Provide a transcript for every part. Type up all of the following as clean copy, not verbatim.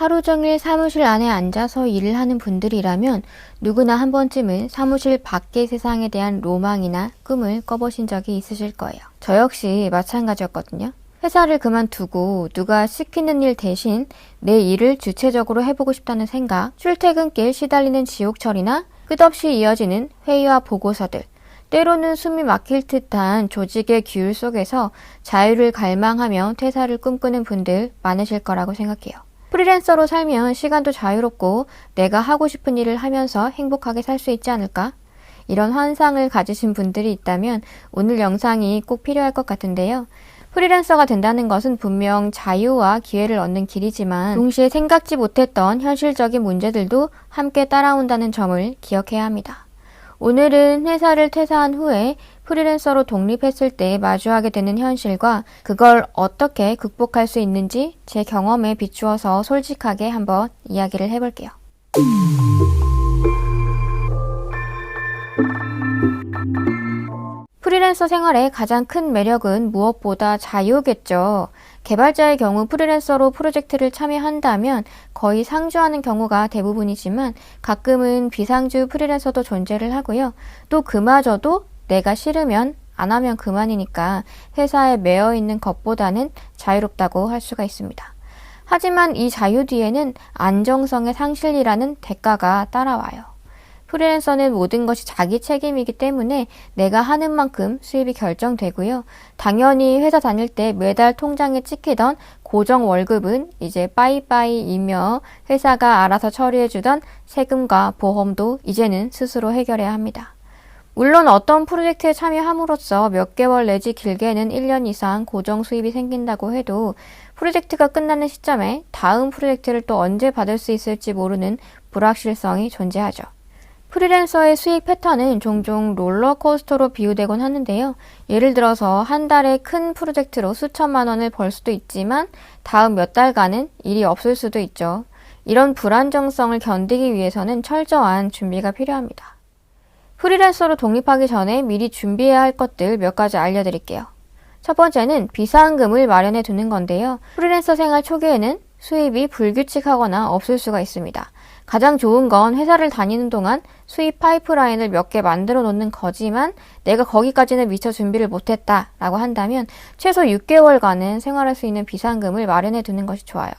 하루 종일 사무실 안에 앉아서 일을 하는 분들이라면 누구나 한 번쯤은 사무실 밖의 세상에 대한 로망이나 꿈을 꿔보신 적이 있으실 거예요. 저 역시 마찬가지였거든요. 회사를 그만두고 누가 시키는 일 대신 내 일을 주체적으로 해보고 싶다는 생각, 출퇴근길 시달리는 지옥철이나 끝없이 이어지는 회의와 보고서들, 때로는 숨이 막힐 듯한 조직의 규율 속에서 자유를 갈망하며 퇴사를 꿈꾸는 분들 많으실 거라고 생각해요. 프리랜서로 살면 시간도 자유롭고 내가 하고 싶은 일을 하면서 행복하게 살 수 있지 않을까? 이런 환상을 가지신 분들이 있다면 오늘 영상이 꼭 필요할 것 같은데요. 프리랜서가 된다는 것은 분명 자유와 기회를 얻는 길이지만 동시에 생각지 못했던 현실적인 문제들도 함께 따라온다는 점을 기억해야 합니다. 오늘은 회사를 퇴사한 후에 프리랜서로 독립했을 때 마주하게 되는 현실과 그걸 어떻게 극복할 수 있는지 제 경험에 비추어서 솔직하게 한번 이야기를 해볼게요. 프리랜서 생활의 가장 큰 매력은 무엇보다 자유겠죠. 개발자의 경우 프리랜서로 프로젝트를 참여한다면 거의 상주하는 경우가 대부분이지만 가끔은 비상주 프리랜서도 존재를 하고요. 또 그마저도 내가 싫으면 안 하면 그만이니까 회사에 매여 있는 것보다는 자유롭다고 할 수가 있습니다. 하지만 이 자유 뒤에는 안정성의 상실이라는 대가가 따라와요. 프리랜서는 모든 것이 자기 책임이기 때문에 내가 하는 만큼 수입이 결정되고요. 당연히 회사 다닐 때 매달 통장에 찍히던 고정 월급은 이제 빠이빠이이며 회사가 알아서 처리해주던 세금과 보험도 이제는 스스로 해결해야 합니다. 물론 어떤 프로젝트에 참여함으로써 몇 개월 내지 길게는 1년 이상 고정 수입이 생긴다고 해도 프로젝트가 끝나는 시점에 다음 프로젝트를 또 언제 받을 수 있을지 모르는 불확실성이 존재하죠. 프리랜서의 수익 패턴은 종종 롤러코스터로 비유되곤 하는데요. 예를 들어서 한 달에 큰 프로젝트로 수천만 원을 벌 수도 있지만 다음 몇 달간은 일이 없을 수도 있죠. 이런 불안정성을 견디기 위해서는 철저한 준비가 필요합니다. 프리랜서로 독립하기 전에 미리 준비해야 할 것들 몇 가지 알려드릴게요. 첫 번째는 비상금을 마련해 두는 건데요. 프리랜서 생활 초기에는 수입이 불규칙하거나 없을 수가 있습니다. 가장 좋은 건 회사를 다니는 동안 수입 파이프라인을 몇 개 만들어 놓는 거지만 내가 거기까지는 미처 준비를 못했다 라고 한다면 최소 6개월간은 생활할 수 있는 비상금을 마련해 두는 것이 좋아요.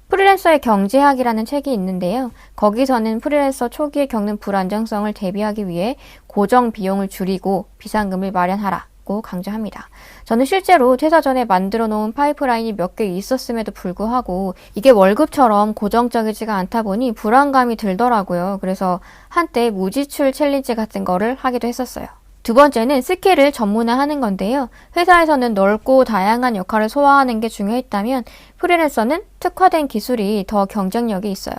프리랜서의 경제학이라는 책이 있는데요. 거기서는 프리랜서 초기에 겪는 불안정성을 대비하기 위해 고정 비용을 줄이고 비상금을 마련하라 고 강조합니다. 저는 실제로 퇴사 전에 만들어 놓은 파이프라인이 몇 개 있었음에도 불구하고 이게 월급처럼 고정적이지가 않다 보니 불안감이 들더라고요. 그래서 한때 무지출 챌린지 같은 거를 하기도 했었어요. 두 번째는 스킬을 전문화하는 건데요. 회사에서는 넓고 다양한 역할을 소화하는 게 중요했다면 프리랜서는 특화된 기술이 더 경쟁력이 있어요.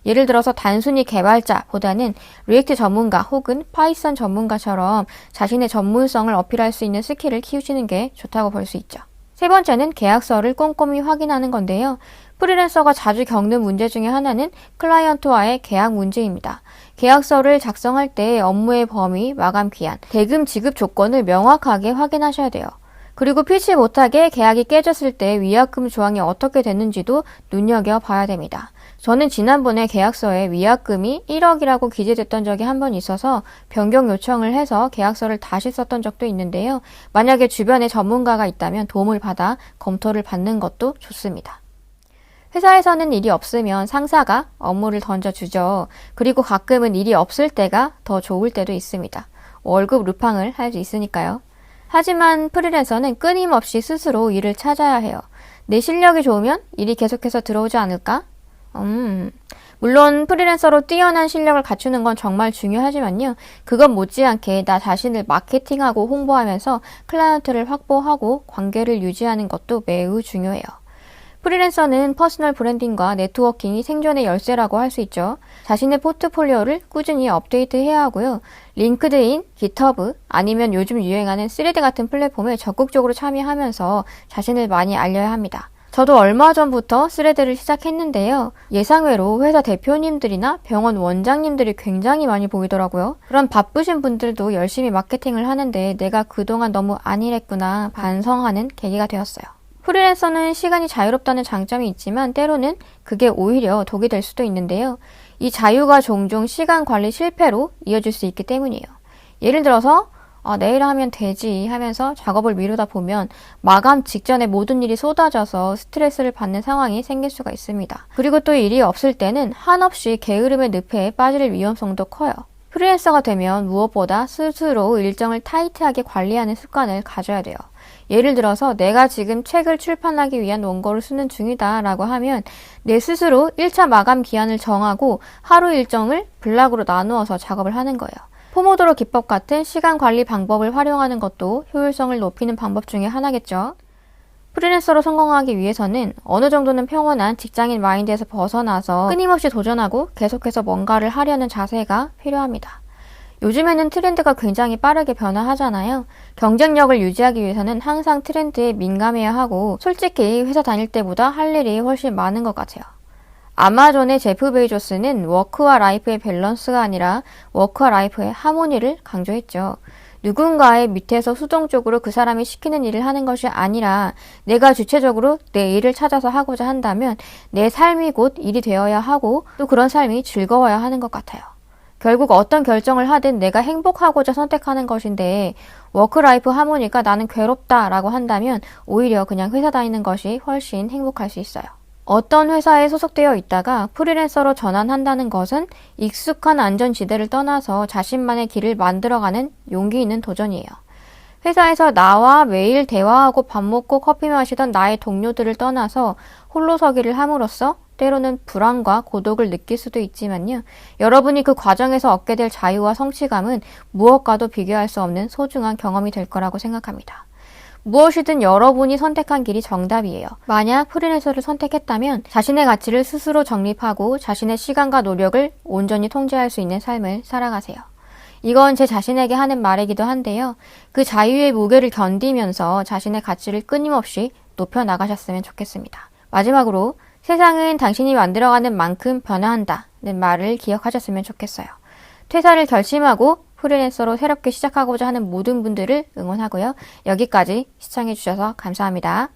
예를 들어서 단순히 개발자보다는 리액트 전문가 혹은 파이썬 전문가처럼 자신의 전문성을 어필할 수 있는 스킬을 키우시는 게 좋다고 볼 수 있죠. 세 번째는 계약서를 꼼꼼히 확인하는 건데요. 프리랜서가 자주 겪는 문제 중에 하나는 클라이언트와의 계약 문제입니다. 계약서를 작성할 때 업무의 범위, 마감 기한, 대금 지급 조건을 명확하게 확인하셔야 돼요. 그리고 필치 못하게 계약이 깨졌을 때 위약금 조항이 어떻게 되는지도 눈여겨봐야 됩니다. 저는 지난번에 계약서에 위약금이 1억이라고 기재됐던 적이 한 번 있어서 변경 요청을 해서 계약서를 다시 썼던 적도 있는데요. 만약에 주변에 전문가가 있다면 도움을 받아 검토를 받는 것도 좋습니다. 회사에서는 일이 없으면 상사가 업무를 던져주죠. 그리고 가끔은 일이 없을 때가 더 좋을 때도 있습니다. 월급 루팡을 할 수 있으니까요. 하지만 프리랜서는 끊임없이 스스로 일을 찾아야 해요. 내 실력이 좋으면 일이 계속해서 들어오지 않을까? 물론 프리랜서로 뛰어난 실력을 갖추는 건 정말 중요하지만요. 그건 못지않게 나 자신을 마케팅하고 홍보하면서 클라이언트를 확보하고 관계를 유지하는 것도 매우 중요해요. 프리랜서는 퍼스널 브랜딩과 네트워킹이 생존의 열쇠라고 할 수 있죠. 자신의 포트폴리오를 꾸준히 업데이트해야 하고요. 링크드인, 깃허브, 아니면 요즘 유행하는 스레드 같은 플랫폼에 적극적으로 참여하면서 자신을 많이 알려야 합니다. 저도 얼마 전부터 스레드를 시작했는데요. 예상외로 회사 대표님들이나 병원 원장님들이 굉장히 많이 보이더라고요. 그런 바쁘신 분들도 열심히 마케팅을 하는데 내가 그동안 너무 안일했구나 반성하는 계기가 되었어요. 프리랜서는 시간이 자유롭다는 장점이 있지만 때로는 그게 오히려 독이 될 수도 있는데요. 이 자유가 종종 시간 관리 실패로 이어질 수 있기 때문이에요. 예를 들어서 내일 하면 되지 하면서 작업을 미루다 보면 마감 직전에 모든 일이 쏟아져서 스트레스를 받는 상황이 생길 수가 있습니다. 그리고 또 일이 없을 때는 한없이 게으름의 늪에 빠질 위험성도 커요. 프리랜서가 되면 무엇보다 스스로 일정을 타이트하게 관리하는 습관을 가져야 돼요. 예를 들어서 내가 지금 책을 출판하기 위한 원고를 쓰는 중이다 라고 하면 내 스스로 1차 마감 기한을 정하고 하루 일정을 블락으로 나누어서 작업을 하는 거예요. 포모도로 기법 같은 시간 관리 방법을 활용하는 것도 효율성을 높이는 방법 중에 하나겠죠. 프리랜서로 성공하기 위해서는 어느 정도는 평온한 직장인 마인드에서 벗어나서 끊임없이 도전하고 계속해서 뭔가를 하려는 자세가 필요합니다. 요즘에는 트렌드가 굉장히 빠르게 변화하잖아요. 경쟁력을 유지하기 위해서는 항상 트렌드에 민감해야 하고 솔직히 회사 다닐 때보다 할 일이 훨씬 많은 것 같아요. 아마존의 제프 베이조스는 워크와 라이프의 밸런스가 아니라 워크와 라이프의 하모니를 강조했죠. 누군가의 밑에서 수동적으로 그 사람이 시키는 일을 하는 것이 아니라 내가 주체적으로 내 일을 찾아서 하고자 한다면 내 삶이 곧 일이 되어야 하고 또 그런 삶이 즐거워야 하는 것 같아요. 결국 어떤 결정을 하든 내가 행복하고자 선택하는 것인데 워크라이프 하모니가 나는 괴롭다라고 한다면 오히려 그냥 회사 다니는 것이 훨씬 행복할 수 있어요. 어떤 회사에 소속되어 있다가 프리랜서로 전환한다는 것은 익숙한 안전지대를 떠나서 자신만의 길을 만들어가는 용기 있는 도전이에요. 회사에서 나와 매일 대화하고 밥 먹고 커피 마시던 나의 동료들을 떠나서 홀로 서기를 함으로써 때로는 불안과 고독을 느낄 수도 있지만요. 여러분이 그 과정에서 얻게 될 자유와 성취감은 무엇과도 비교할 수 없는 소중한 경험이 될 거라고 생각합니다. 무엇이든 여러분이 선택한 길이 정답이에요. 만약 프리랜서를 선택했다면 자신의 가치를 스스로 정립하고 자신의 시간과 노력을 온전히 통제할 수 있는 삶을 살아가세요. 이건 제 자신에게 하는 말이기도 한데요. 그 자유의 무게를 견디면서 자신의 가치를 끊임없이 높여나가셨으면 좋겠습니다. 마지막으로 세상은 당신이 만들어가는 만큼 변화한다는 말을 기억하셨으면 좋겠어요. 퇴사를 결심하고 프리랜서로 새롭게 시작하고자 하는 모든 분들을 응원하고요. 여기까지 시청해주셔서 감사합니다.